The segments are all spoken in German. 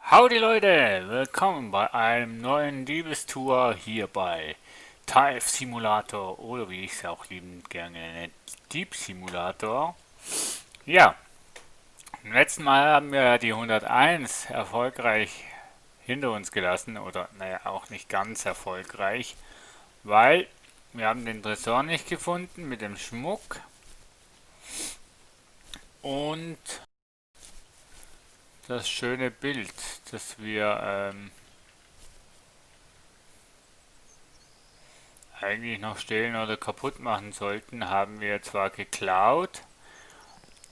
Howdy Leute, willkommen bei einem neuen Liebestour hier bei TIE Simulator oder wie ich es auch liebend gerne nenne, Deep Simulator. Ja, im letzten Mal haben wir die 101 erfolgreich hinter uns gelassen oder naja auch nicht ganz erfolgreich, weil wir haben den Tresor nicht gefunden mit dem Schmuck und das schöne Bild, das wir eigentlich noch stehlen oder kaputt machen sollten, haben wir zwar geklaut,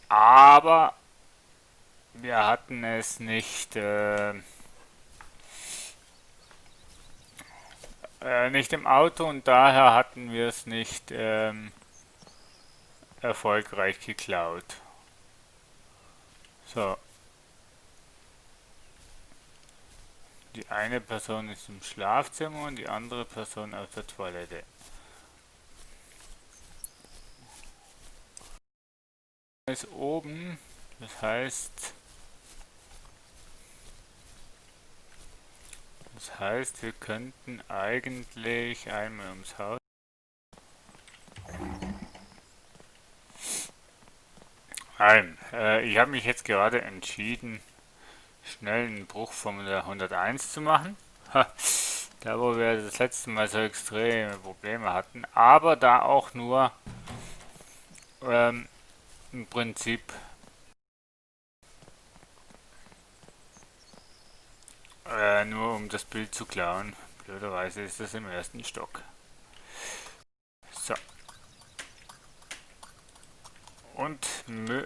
aber wir hatten es nicht im Auto und daher hatten wir es nicht erfolgreich geklaut. So, die eine Person ist im Schlafzimmer und die andere Person auf der Toilette. Ist oben, das heißt, wir könnten eigentlich einmal ums Haus. Nein, ich habe mich jetzt gerade entschieden, schnell einen Bruch von der 101 zu machen. Da wo wir das letzte Mal so extreme Probleme hatten. Aber da auch nur im Prinzip nur um das Bild zu klauen. Blöderweise ist das im ersten Stock. So. Und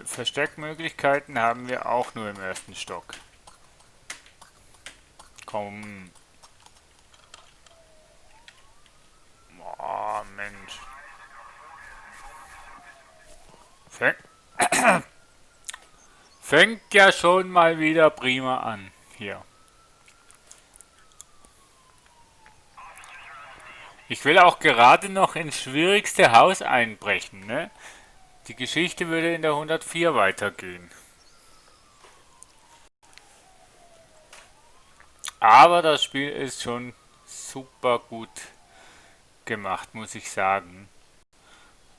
Versteckmöglichkeiten haben wir auch nur im ersten Stock. Komm. Oh, Mensch. Fängt, fängt ja schon mal wieder prima an. Hier. Ich will auch gerade noch ins schwierigste Haus einbrechen, ne? Die Geschichte würde in der 104 weitergehen. Aber das Spiel ist schon super gut gemacht, muss ich sagen.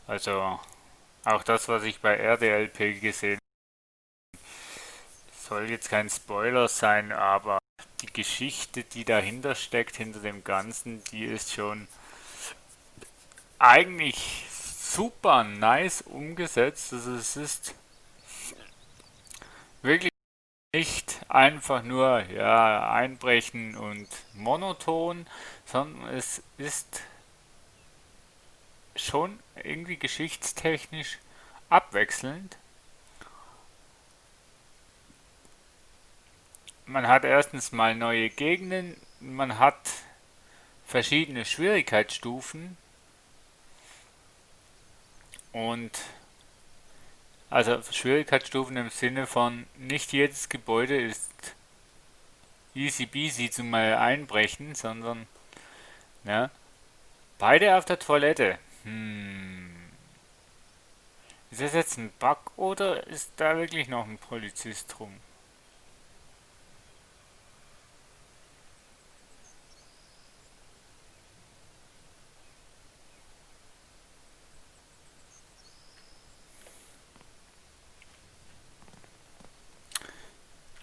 Also auch das, was ich bei RDLP gesehen habe, soll jetzt kein Spoiler sein, aber die Geschichte, die dahinter steckt, hinter dem Ganzen, die ist schon eigentlich super nice umgesetzt. Also es ist wirklich nicht einfach nur ja, einbrechen und monoton, sondern es ist schon irgendwie geschichtstechnisch abwechselnd. Man hat erstens mal neue Gegenden, man hat verschiedene Schwierigkeitsstufen und also Schwierigkeitsstufen im Sinne von nicht jedes Gebäude ist easy peasy zum mal einbrechen, sondern ja, beide auf der Toilette. Ist das jetzt ein Bug oder ist da wirklich noch ein Polizist rum?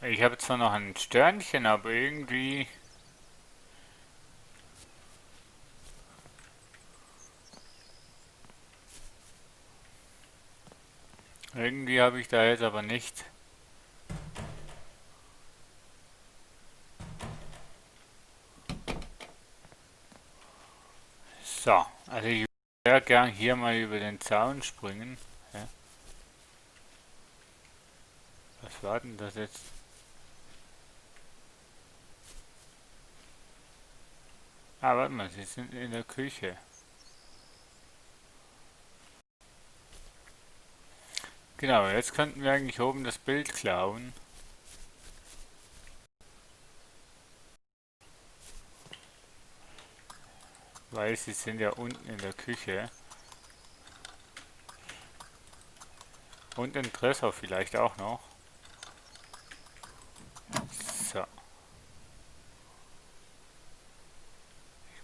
Ich habe zwar noch ein Sternchen, aber irgendwie habe ich da jetzt aber nicht. So, also ich würde gern hier mal über den Zaun springen. Ja, was war denn das jetzt? Ah, warte mal, sie sind in der Küche. Genau, jetzt könnten wir eigentlich oben das Bild klauen. Weil sie sind ja unten in der Küche. Und den Tresor vielleicht auch noch. So.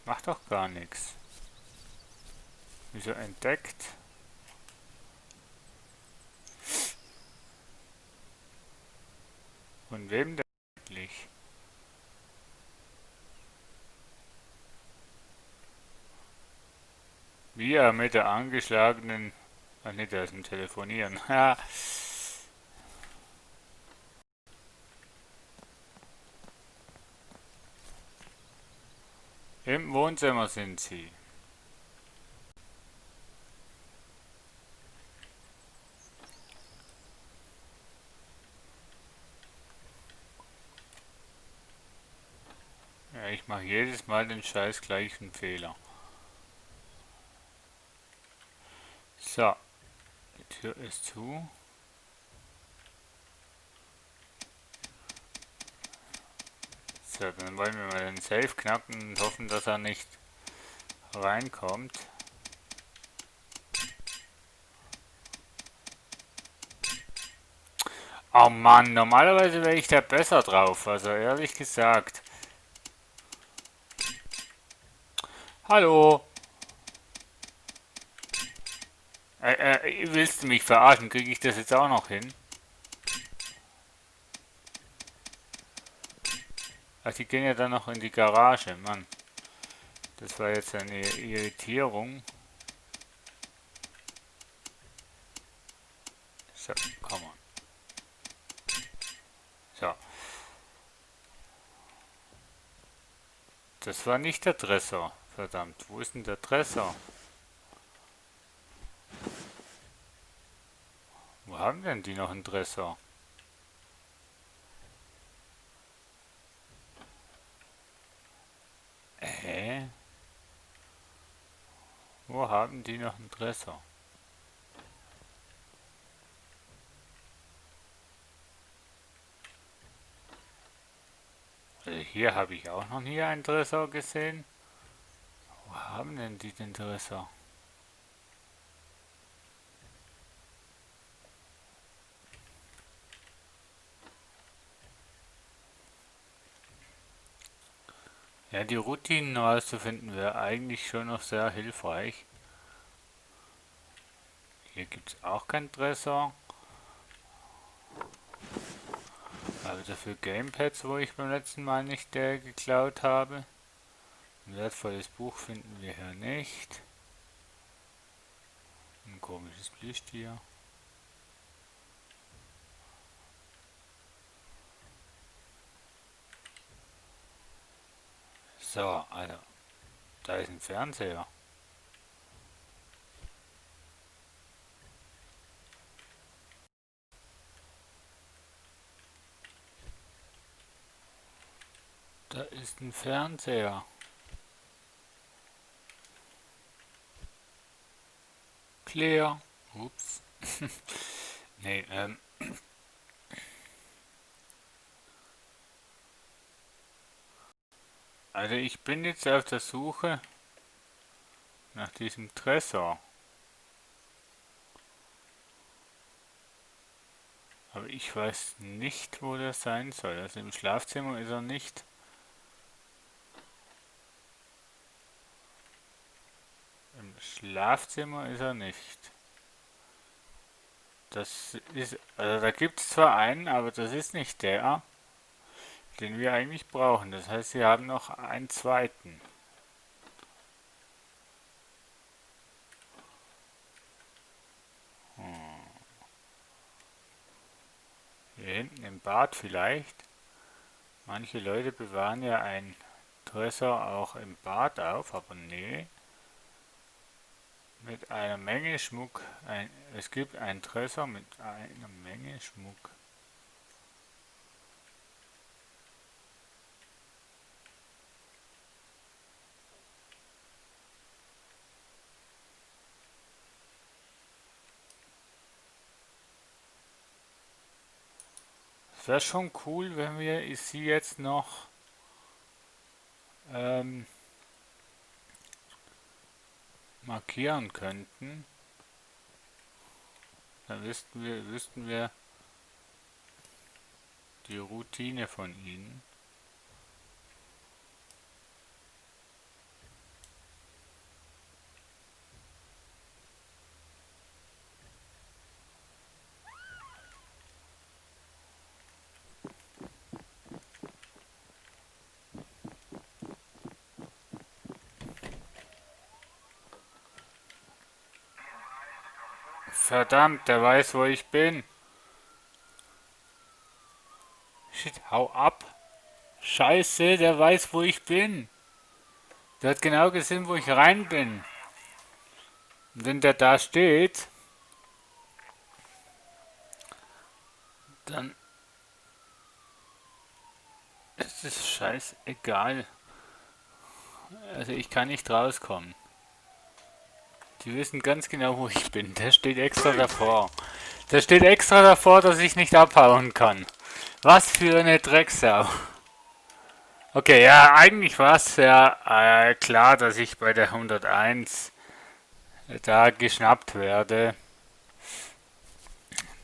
Macht doch gar nichts. Wieso entdeckt? Von wem denn eigentlich? Wie er mit der angeschlagenen... Ach nee, der ist im Telefonieren. Ja. Im Wohnzimmer sind sie. Ja, ich mache jedes Mal den scheiß gleichen Fehler. So, die Tür ist zu. So, dann wollen wir mal den Safe knacken und hoffen, dass er nicht reinkommt. Oh Mann, normalerweise wäre ich da besser drauf, also ehrlich gesagt. Hallo? Willst du mich verarschen? Kriege ich das jetzt auch noch hin? Ach, die gehen ja dann noch in die Garage, Mann. Das war jetzt eine Irritierung. So, komm on. So. Das war nicht der Tresor. Verdammt, wo ist denn der Tresor? Wo haben denn die noch einen Tresor? Wo haben die noch einen Tresor? Also hier habe ich auch noch nie einen Tresor gesehen. Wo haben denn die den Tresor? Ja, die Routinen herauszufinden wäre eigentlich schon noch sehr hilfreich. Hier gibt es auch keinen Tresor. Aber dafür Gamepads, wo ich beim letzten Mal nicht geklaut habe. Ein wertvolles Buch finden wir hier nicht. Ein komisches Plüschtier. So, also, da ist ein Fernseher. Da ist ein Fernseher. Claire. Ups. Nee, also ich bin jetzt auf der Suche nach diesem Tresor. Aber ich weiß nicht, wo der sein soll. Also im Schlafzimmer ist er nicht. Im Schlafzimmer ist er nicht. Das ist, also da gibt es zwar einen, aber das ist nicht der, den wir eigentlich brauchen. Das heißt, wir haben noch einen zweiten. Hier hinten im Bad vielleicht. Manche Leute bewahren ja einen Tresor auch im Bad auf, aber nee. Mit einer Menge Schmuck. Es gibt einen Tresor mit einer Menge Schmuck. Es wäre schon cool, wenn wir sie jetzt noch markieren könnten. Dann wüssten wir die Routine von ihnen. Verdammt, der weiß, wo ich bin. Shit, hau ab. Scheiße, der weiß, wo ich bin. Der hat genau gesehen, wo ich rein bin. Und wenn der da steht, dann ist es scheißegal. Also ich kann nicht rauskommen. Die wissen ganz genau, wo ich bin. Der steht extra davor. Der steht extra davor, dass ich nicht abhauen kann. Was für eine Drecksau. Okay, ja, eigentlich war es ja klar, dass ich bei der 101 da geschnappt werde.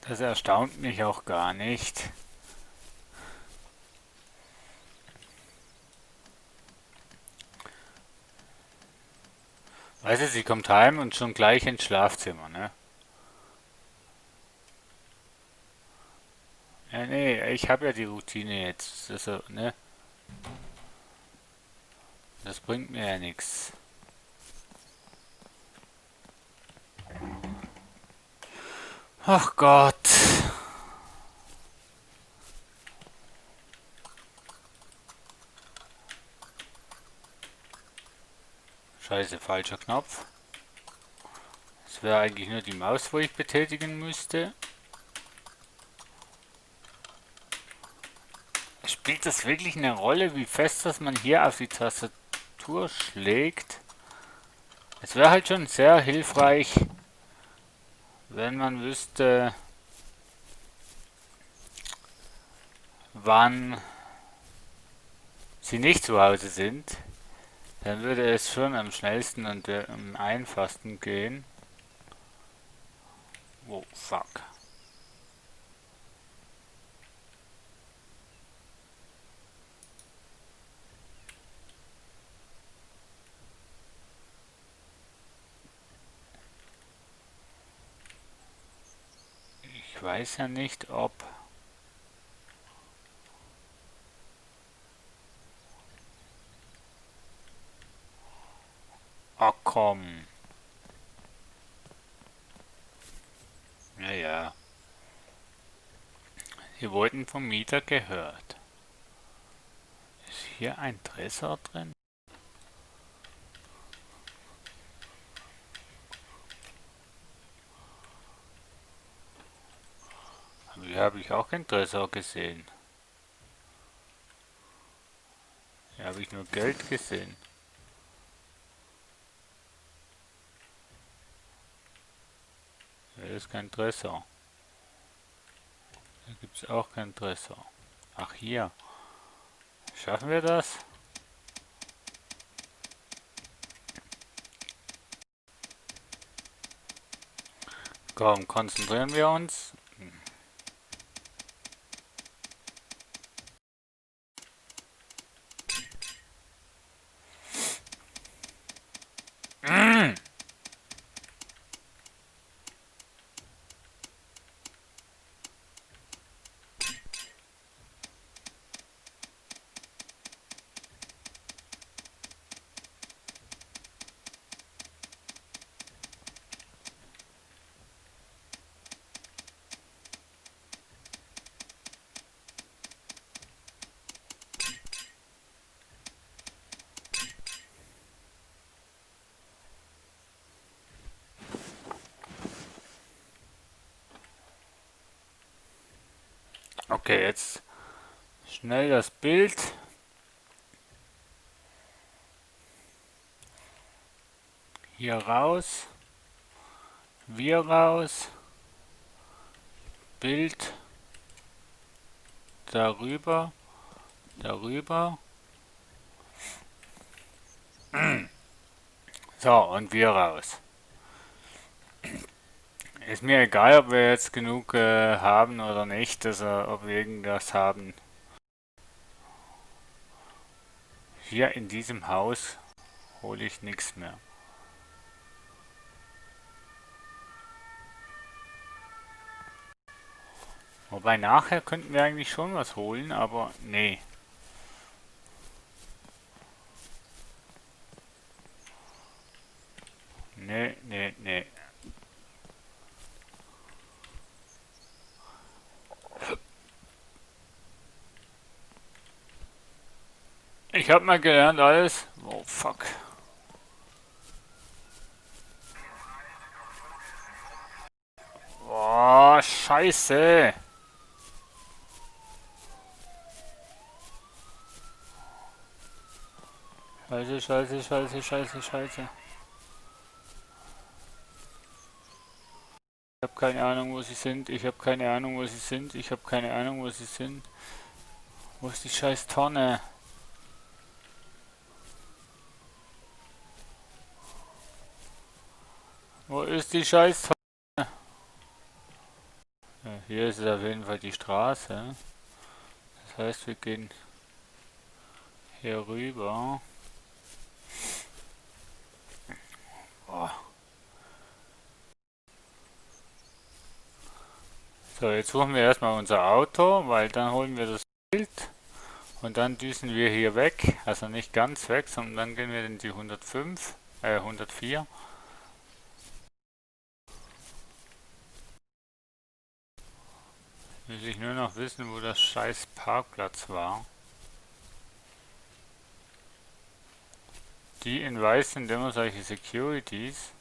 Das erstaunt mich auch gar nicht. Weißt du, sie kommt heim und schon gleich ins Schlafzimmer, ne? Ja, nee, ich habe ja die Routine jetzt. Also, ne? Das bringt mir ja nichts. Ach Gott. Scheiße, falscher Knopf. Es wäre eigentlich nur die Maus, wo ich betätigen müsste. Spielt das wirklich eine Rolle, wie fest dass man hier auf die Tastatur schlägt? Es wäre halt schon sehr hilfreich, wenn man wüsste, wann sie nicht zu Hause sind. Dann würde es schon am schnellsten und am einfachsten gehen. Oh, fuck. Ich weiß ja nicht, ob... Oh, komm. Naja. Sie wurden vom Mieter gehört. Ist hier ein Tresor drin? Aber hier habe ich auch keinen Tresor gesehen. Hier habe ich nur Geld gesehen. Hier ist kein Tresor. Hier gibt es auch keinen Tresor. Ach, hier. Schaffen wir das? Komm, konzentrieren wir uns. Okay, jetzt schnell das Bild. Hier raus. Wir raus. Bild. Darüber. Darüber. So, und wir raus. Ist mir egal, ob wir jetzt genug haben oder nicht, also ob wir irgendwas haben. Hier in diesem Haus hole ich nichts mehr. Wobei nachher könnten wir eigentlich schon was holen, aber nee. Nee, nee, nee. Ich hab mal gelernt alles. Oh fuck. Oh, scheiße. Scheiße, scheiße, scheiße, scheiße, scheiße. Ich habe keine Ahnung, wo sie sind. Ich habe keine Ahnung, wo sie sind. Ich habe keine Ahnung, wo sie sind. Wo ist die scheiß Tonne? Wo ist die scheiß Tonne? Ja, hier ist es auf jeden Fall die Straße. Das heißt, wir gehen hier rüber. Oh. So, jetzt suchen wir erstmal unser Auto, weil dann holen wir das Bild und dann düsen wir hier weg. Also nicht ganz weg, sondern dann gehen wir in die 105, 104. Will ich nur noch wissen, wo das scheiß Parkplatz war. Die in weiß sind immer solche Securities.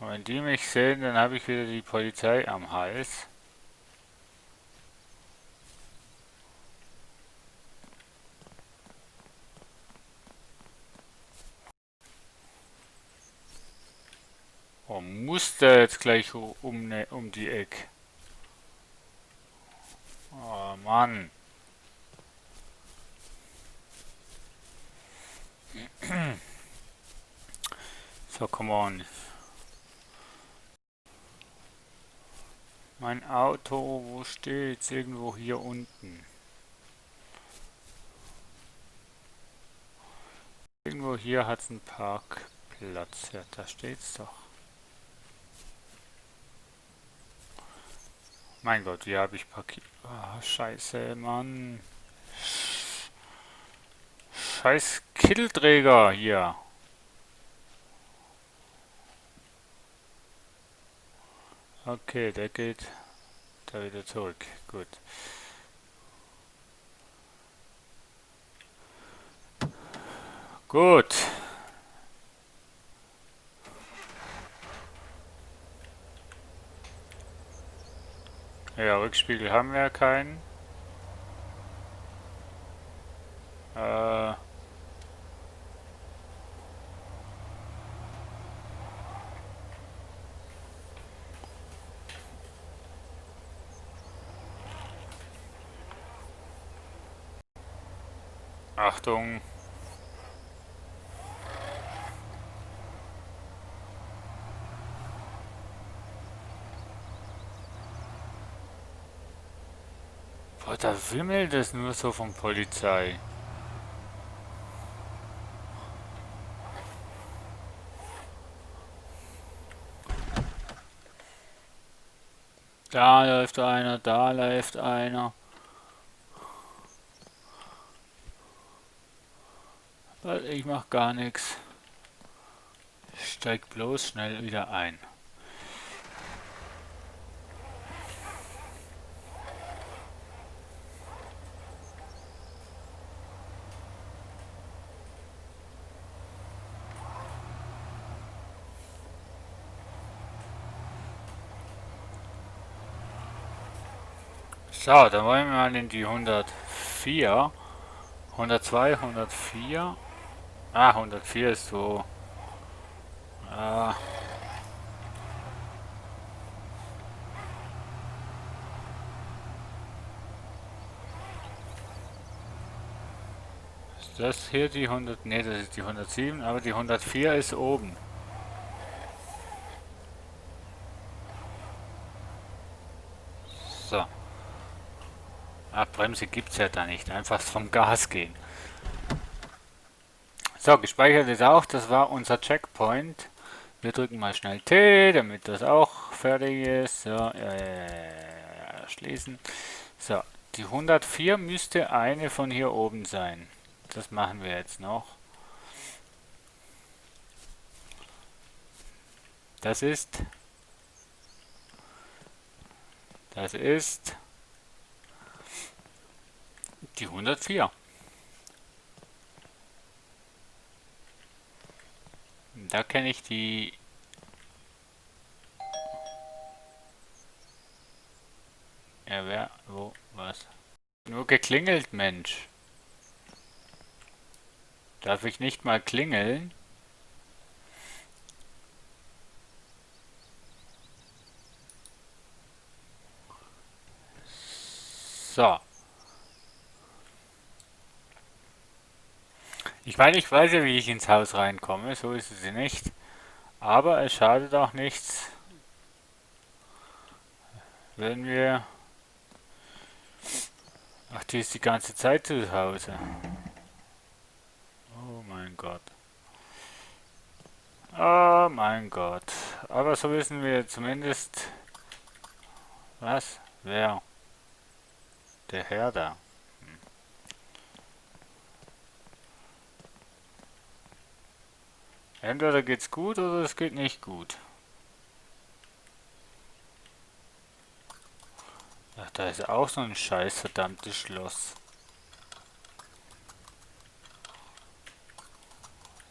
Und wenn die mich sehen, dann habe ich wieder die Polizei am Hals. Oh, muss der jetzt gleich um die Ecke? Oh Mann. So, come on. Mein Auto, wo steht's? Irgendwo hier unten. Irgendwo hier hat's einen Parkplatz. Ja, da steht's doch. Mein Gott, wie habe ich parkiert? Ah, scheiße, Mann. Scheiß Kittelträger hier. Okay, der geht da wieder zurück. Gut. Gut. Ja, Rückspiegel haben wir keinen. Äh, Achtung. Boah, da wimmelt es nur so von Polizei. Da läuft einer, da läuft einer. Ich mach gar nichts. Steig bloß schnell wieder ein. So, dann wollen wir mal in die 104. 102, 104. Ah, 104 ist so. Ah, ist das hier die 100? Ne, das ist die 107, aber die 104 ist oben. So. Ah, Bremse gibt's ja da nicht. Einfach vom Gas gehen. So, gespeichert ist auch. Das war unser Checkpoint. Wir drücken mal schnell T, damit das auch fertig ist. So, schließen. So, die 104 müsste eine von hier oben sein. Das machen wir jetzt noch. Das ist Das ist die 104. Da kenne ich die... Ja, wer? Wo? Was? Nur geklingelt, Mensch. Darf ich nicht mal klingeln? So. Ich meine, ich weiß ja, wie ich ins Haus reinkomme. So ist es nicht. Aber es schadet auch nichts, wenn wir... Ach, die ist die ganze Zeit zu Hause. Oh mein Gott. Oh mein Gott. Aber so wissen wir zumindest... Was? Wer? Der Herr da. Entweder geht's gut oder es geht nicht gut. Ach, da ist auch so ein scheiß verdammtes Schloss.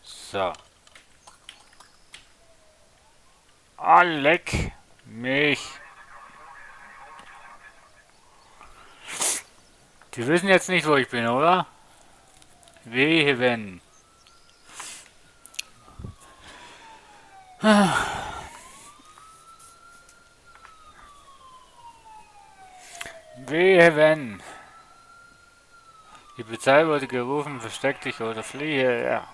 So. Ah, leck mich. Die wissen jetzt nicht, wo ich bin, oder? Wehe, wenn. Wehe, wenn. Die Polizei wurde gerufen, versteck dich oder fliehe. Ja.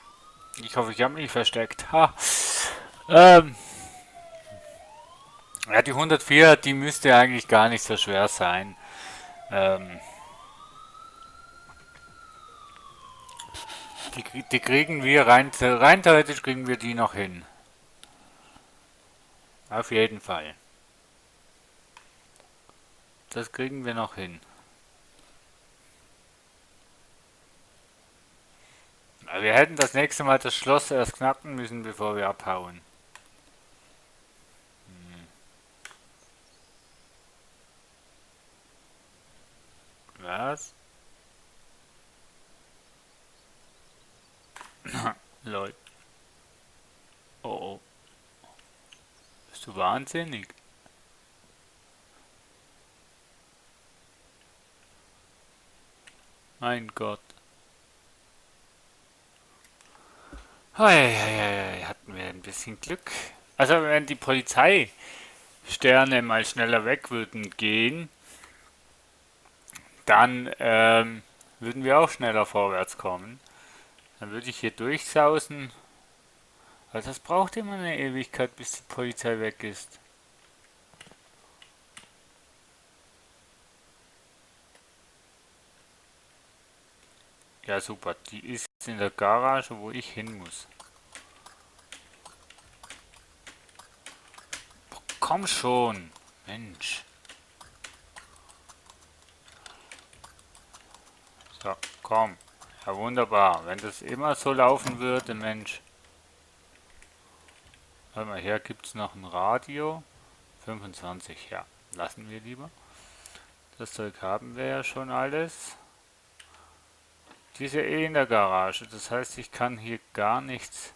Ich hoffe, ich habe mich versteckt. Ha. Ähm. Ja, die 104, die müsste eigentlich gar nicht so schwer sein. Ähm. Die kriegen wir rein theoretisch kriegen wir die noch hin. Auf jeden Fall. Das kriegen wir noch hin. Aber wir hätten das nächste Mal das Schloss erst knacken müssen, bevor wir abhauen. Was? Leute. Oh oh. Bist du wahnsinnig? Mein Gott. Hei, hatten wir ein bisschen Glück. Also wenn die Polizeisterne mal schneller weg würden gehen, dann würden wir auch schneller vorwärts kommen. Dann würde ich hier durchsausen. Aber das braucht immer eine Ewigkeit, bis die Polizei weg ist. Ja super, die ist in der Garage, wo ich hin muss. Komm schon, Mensch. So, komm. Ja, wunderbar. Wenn das immer so laufen würde, Mensch. Warte mal, hier gibt es noch ein Radio. 25, ja. Lassen wir lieber. Das Zeug haben wir ja schon alles. Die ist ja eh in der Garage. Das heißt, ich kann hier gar nichts.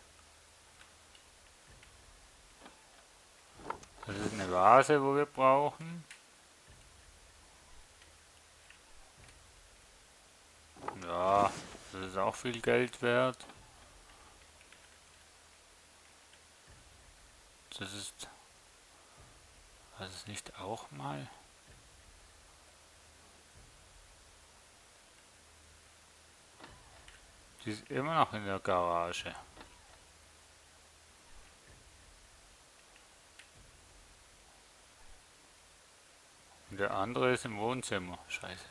Das ist eine Vase, wo wir brauchen. Ja, das ist auch viel Geld wert. Das ist... Was ist nicht auch mal? Die ist immer noch in der Garage. Und der andere ist im Wohnzimmer. Scheiße.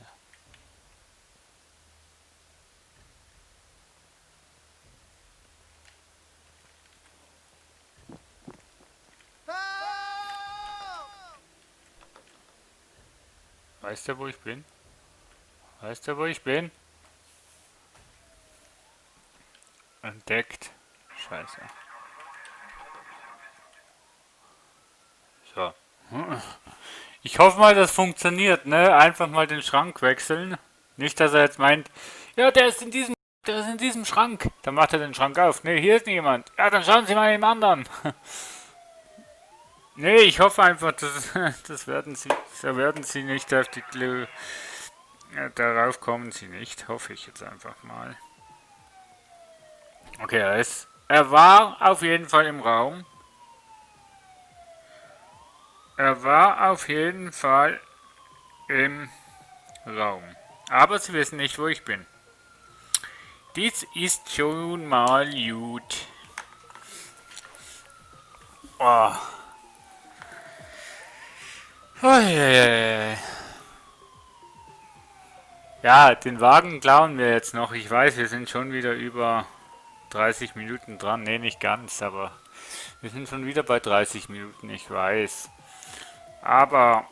Weißt du, wo ich bin? Weißt du, wo ich bin? Entdeckt. Scheiße. So. Ich hoffe mal, das funktioniert, ne? Einfach mal den Schrank wechseln. Nicht, dass er jetzt meint, ja, der ist in diesem Schrank. Dann macht er den Schrank auf. Ne, hier ist niemand. Ja, dann schauen Sie mal im anderen. Nee, ich hoffe einfach, da werden Sie nicht auf die darauf kommen Sie nicht, hoffe ich jetzt einfach mal. Okay, er war auf jeden Fall im Raum. Er war auf jeden Fall im Raum. Aber Sie wissen nicht, wo ich bin. Dies ist schon mal gut. Oh. Oh, yeah. Ja, den Wagen klauen wir jetzt noch. Ich weiß, wir sind schon wieder über 30 Minuten dran. Ne, nicht ganz, aber wir sind schon wieder bei 30 Minuten, ich weiß. Aber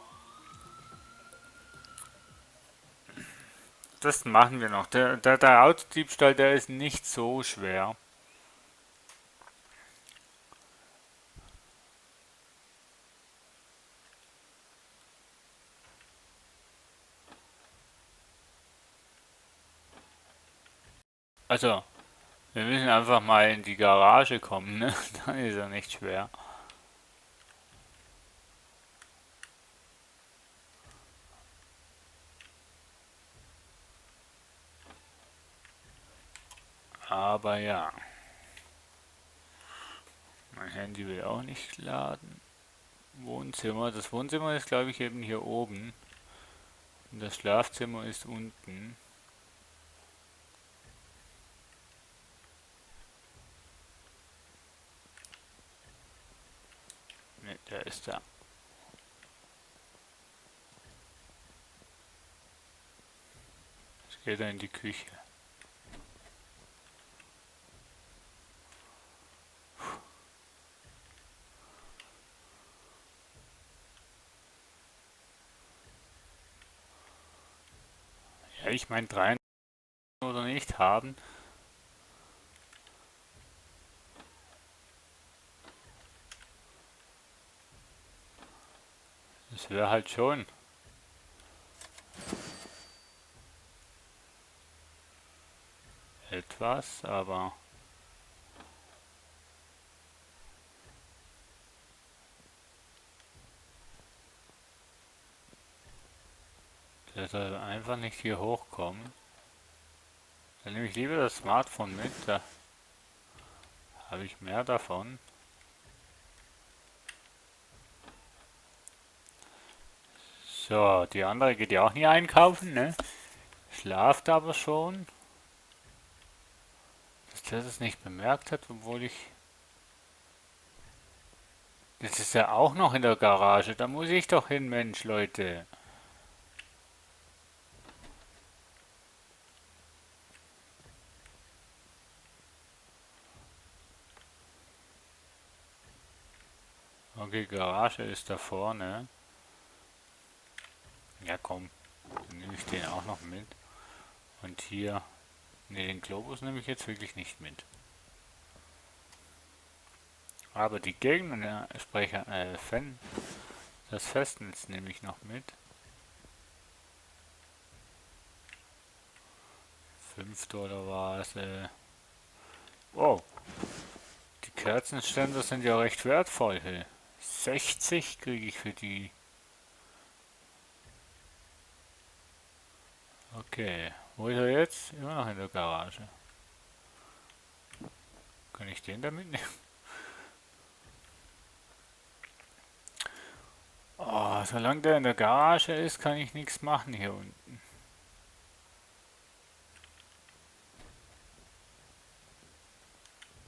das machen wir noch. Der Autodiebstahl, der ist nicht so schwer. Also, wir müssen einfach mal in die Garage kommen, ne? Dann ist er nicht schwer. Aber ja. Mein Handy will auch nicht laden. Wohnzimmer. Das Wohnzimmer ist, glaube ich, eben hier oben. Und das Schlafzimmer ist unten. Ne, der ist da. Jetzt geht er in die Küche. Ja, ich meine, 3 oder nicht haben. Das wäre halt schon etwas, aber der soll einfach nicht hier hochkommen. Dann nehme ich lieber das Smartphone mit, da habe ich mehr davon. So, die andere geht ja auch nie einkaufen, ne? Schlaft aber schon. Dass der das nicht bemerkt hat, obwohl ich... Jetzt ist er auch noch in der Garage, da muss ich doch hin, Mensch, Leute. Okay, Garage ist da vorne. Ja komm, dann nehme ich den auch noch mit. Und hier, ne, den Globus nehme ich jetzt wirklich nicht mit. Aber die Gegensprecher, das Festnetz nehme ich noch mit. 5 $ Vase. Wow, die Kerzenständer sind ja recht wertvoll. Hey. 60 kriege ich für die. Okay, wo ist er jetzt? Immer noch in der Garage. Kann ich den da mitnehmen? Oh, solange der in der Garage ist, kann ich nichts machen hier unten.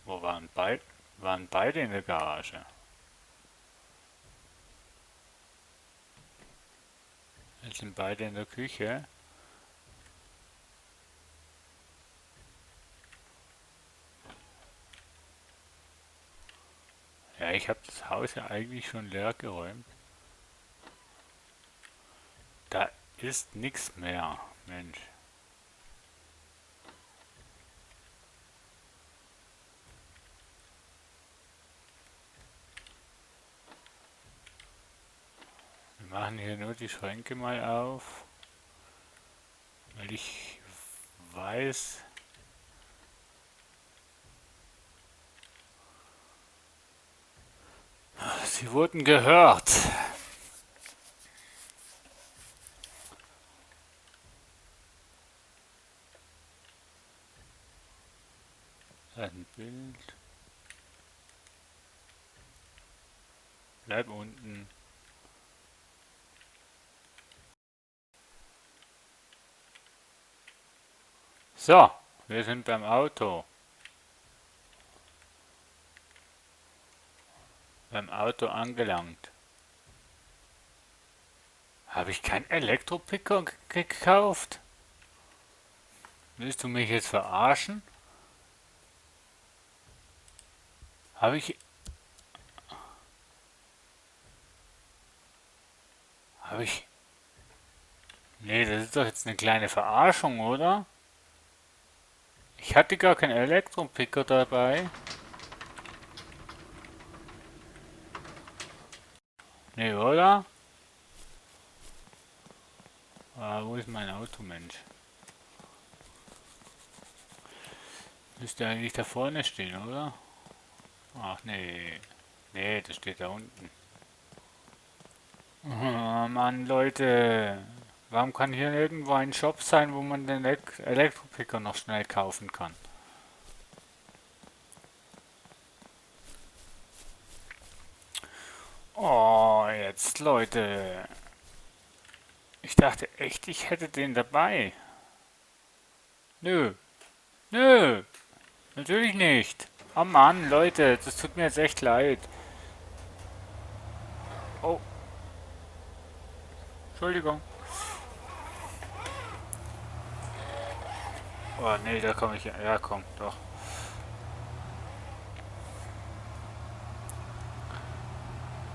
Wo waren beide in der Garage? Jetzt sind beide in der Küche. Ja, ich habe das Haus ja eigentlich schon leer geräumt. Da ist nichts mehr, Mensch. machen hier nur die Schränke mal auf, weil ich weiß, sie wurden gehört. Da ist ein Bild. Bleib unten. So, wir sind beim Auto. Beim Auto angelangt. Habe ich keinen Elektropicker gekauft? Willst du mich jetzt verarschen? Habe ich... Habe ich... Nee, das ist doch jetzt eine kleine Verarschung, oder? Ich hatte gar keinen Elektropicker dabei. Nee, oder? Ah, wo ist mein Auto, Mensch? Müsste eigentlich da vorne stehen, oder? Ach nee. Nee, das steht da unten. Oh Mann, Leute. Warum kann hier irgendwo ein Shop sein, wo man den Elektropicker noch schnell kaufen kann? Oh, jetzt, Leute. Ich dachte echt, ich hätte den dabei. Nö. Nö. Natürlich nicht. Oh Mann, Leute, das tut mir jetzt echt leid. Oh, Entschuldigung. Oh nee, da komme ich ja. Ja, komm, doch.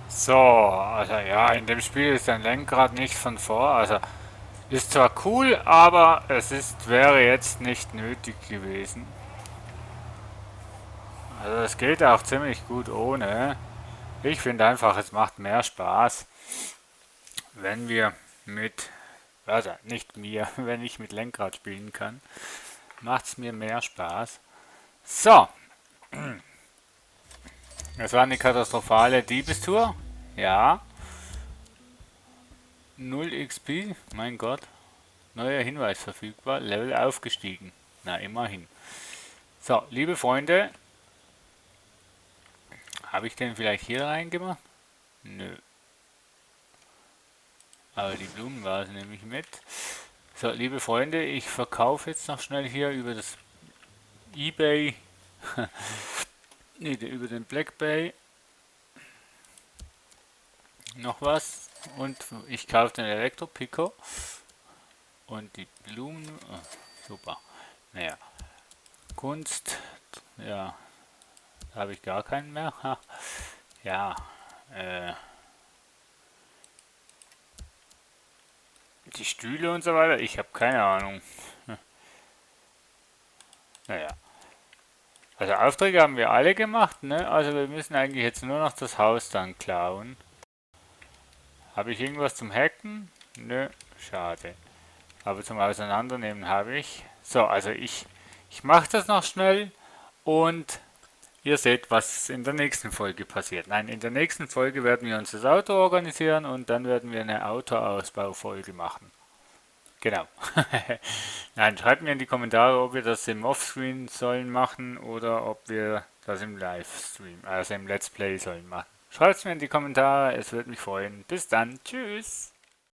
So, also ja, in dem Spiel ist ein Lenkrad nicht von vor. Also ist zwar cool, aber wäre jetzt nicht nötig gewesen. Also es geht auch ziemlich gut ohne. Ich finde einfach, es macht mehr Spaß, wenn wir mit, also nicht mir, wenn ich mit Lenkrad spielen kann, macht es mir mehr Spaß. So, das war eine katastrophale Diebestour. Ja, 0 XP, mein Gott. Neuer Hinweis verfügbar, Level aufgestiegen. Na, immerhin. So, liebe Freunde, habe ich den vielleicht hier reingemacht? Nö. Aber die Blumenvase nehme ich mit. So, liebe Freunde, ich verkaufe jetzt noch schnell hier über das eBay, nee, über den Black Bay noch was. Und ich kaufe den Elektropicker und die Blumen. Oh, super. Naja, Kunst, ja, da habe ich gar keinen mehr. Ha. Ja, die Stühle und so weiter, ich habe keine Ahnung. Naja, also Aufträge haben wir alle gemacht, ne? Also wir müssen eigentlich jetzt nur noch das Haus dann klauen. Habe ich irgendwas zum Hacken? Nö, schade. Aber zum Auseinandernehmen habe ich. So, also ich mache das noch schnell und ihr seht, was in der nächsten Folge passiert. Nein, in der nächsten Folge werden wir uns das Auto organisieren und dann werden wir eine Autoausbaufolge machen. Genau. Nein, schreibt mir in die Kommentare, ob wir das im Offscreen sollen machen oder ob wir das im Livestream, also im Let's Play sollen machen. Schreibt es mir in die Kommentare, es würde mich freuen. Bis dann, tschüss.